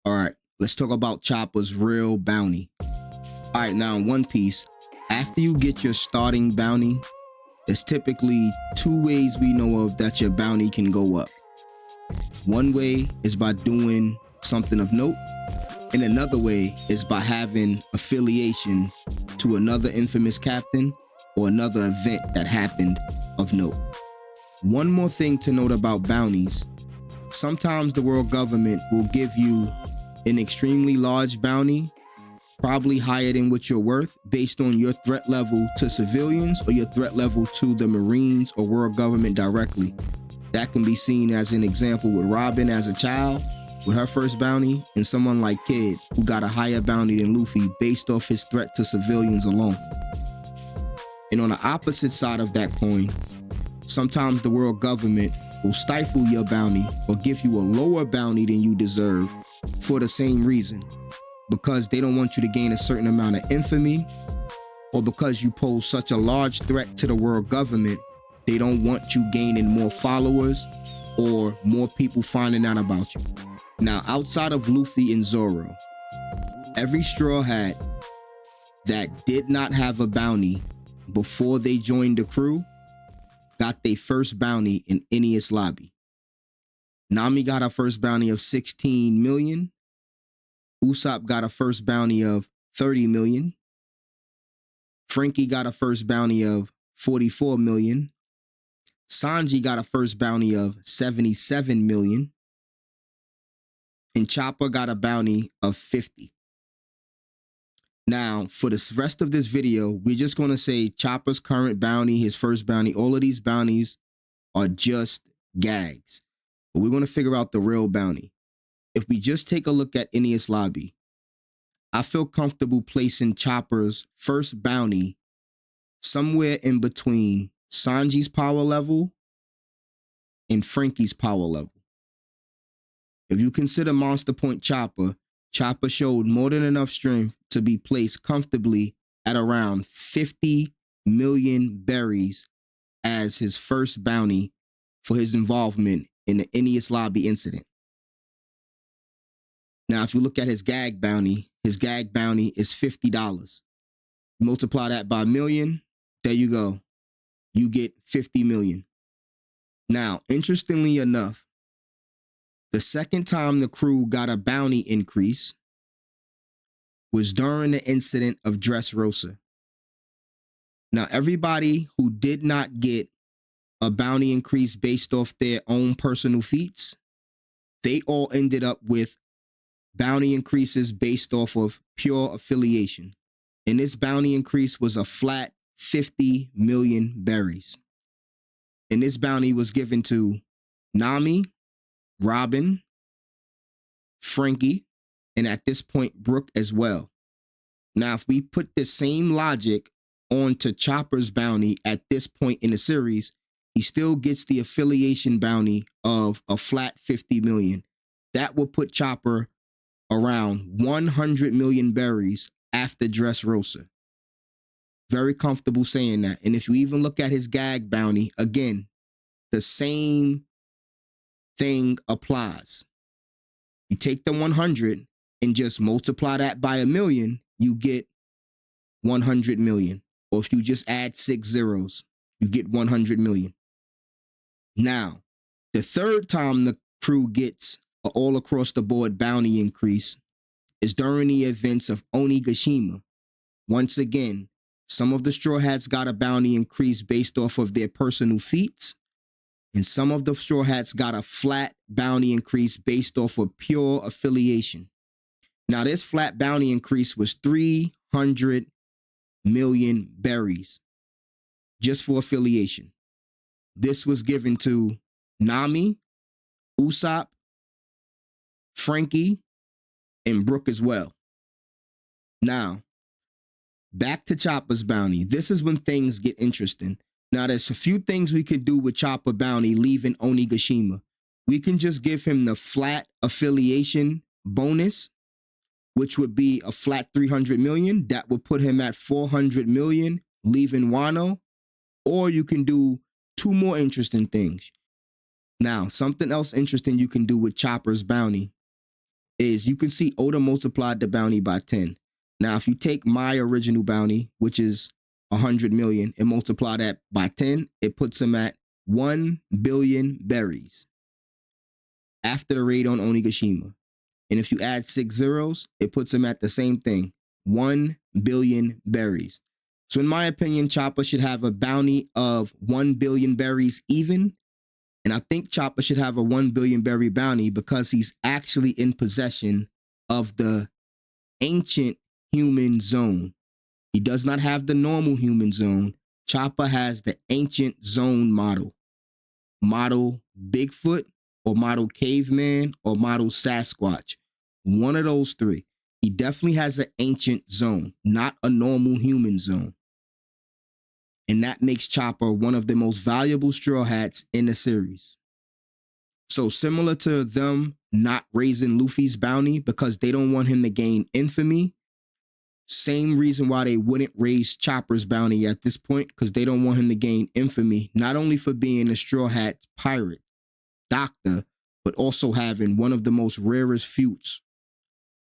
All right, let's talk about Chopper's real bounty. All right, now in One Piece, after you get your starting bounty, there's typically two ways we know of that your bounty can go up. One way is by doing something of note, and another way is by having affiliation to another infamous captain or another event that happened of note. One more thing to note about bounties: sometimes the world government will give you an extremely large bounty, probably higher than what you're worth, based on your threat level to civilians or your threat level to the Marines or world government directly. That can be seen as an example with Robin as a child with her first bounty, and someone like Kid who got a higher bounty than Luffy based off his threat to civilians alone. And on the opposite side of that coin, sometimes the world government will stifle your bounty or give you a lower bounty than you deserve for the same reason, because they don't want you to gain a certain amount of infamy, or because you pose such a large threat to the world government, they don't want you gaining more followers or more people finding out about you. Now, outside of Luffy and Zoro, every Straw Hat that did not have a bounty before they joined the crew got their first bounty in Enies Lobby. Nami got her first bounty of 16 million. Usopp got a first bounty of 30 million. Frankie got a first bounty of 44 million. Sanji got a first bounty of 77 million. And Chopper got a bounty of 50. Now, for the rest of this video, we're just going to say Chopper's current bounty, his first bounty, all of these bounties are just gags. But we're going to figure out the real bounty. If we just take a look at Enies Lobby, I feel comfortable placing Chopper's first bounty somewhere in between Sanji's power level and Frankie's power level. If you consider Monster Point Chopper, Chopper showed more than enough strength to be placed comfortably at around 50 million berries as his first bounty for his involvement in the Enies Lobby incident. Now, if you look at his gag bounty is $50. Multiply that by a million, there you go. You get 50 million. Now, interestingly enough, the second time the crew got a bounty increase was during the incident of Dressrosa. Now, everybody who did not get a bounty increase based off their own personal feats, they all ended up with bounty increases based off of pure affiliation. And this bounty increase was a flat 50 million berries. And this bounty was given to Nami, Robin, Frankie, and at this point, Brook as well. Now, if we put the same logic onto Chopper's bounty at this point in the series, he still gets the affiliation bounty of a flat 50 million. That will put Chopper around 100 million berries after Dressrosa. Very comfortable saying that. And if you even look at his gag bounty, again, the same thing applies. You take the 100 and just multiply that by a million, you get 100 million. Or if you just add 6 zeros, you get 100 million. Now, the third time the crew gets an all across the board bounty increase is during the events of Onigashima. Once again, some of the Straw Hats got a bounty increase based off of their personal feats, and some of the Straw Hats got a flat bounty increase based off of pure affiliation. Now, this flat bounty increase was 300 million berries just for affiliation. This was given to Nami, Usopp, Frankie, and Brook as well. Now, back to Chopper's bounty. This is when things get interesting. Now, there's a few things we can do with Chopper bounty leaving Onigashima. We can just give him the flat affiliation bonus, which would be a flat 300 million. That would put him at 400 million leaving Wano. Or you can do two more interesting things. Now, something else interesting you can do with Chopper's bounty is you can see Oda multiplied the bounty by 10. Now, if you take my original bounty, which is 100 million, and multiply that by 10, it puts him at 1 billion berries after the raid on Onigashima. And if you add 6 zeros, it puts him at the same thing, 1 billion berries. So in my opinion, Chopper should have a bounty of 1 billion berries even. And I think Chopper should have a 1 billion berry bounty because he's actually in possession of the ancient human zone. He does not have the normal human zone. Chopper has the ancient zone model. Model Bigfoot or model Caveman or model Sasquatch. One of those three. He definitely has an ancient zone, not a normal human zone. And that makes Chopper one of the most valuable Straw Hats in the series. So similar to them not raising Luffy's bounty because they don't want him to gain infamy, same reason why they wouldn't raise Chopper's bounty at this point, because they don't want him to gain infamy, not only for being a Straw Hat pirate, doctor, but also having one of the most rarest feuds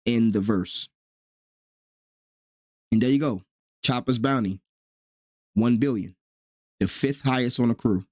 in the verse. And there you go. Chopper's bounty, 1 billion, the 5th highest on the crew.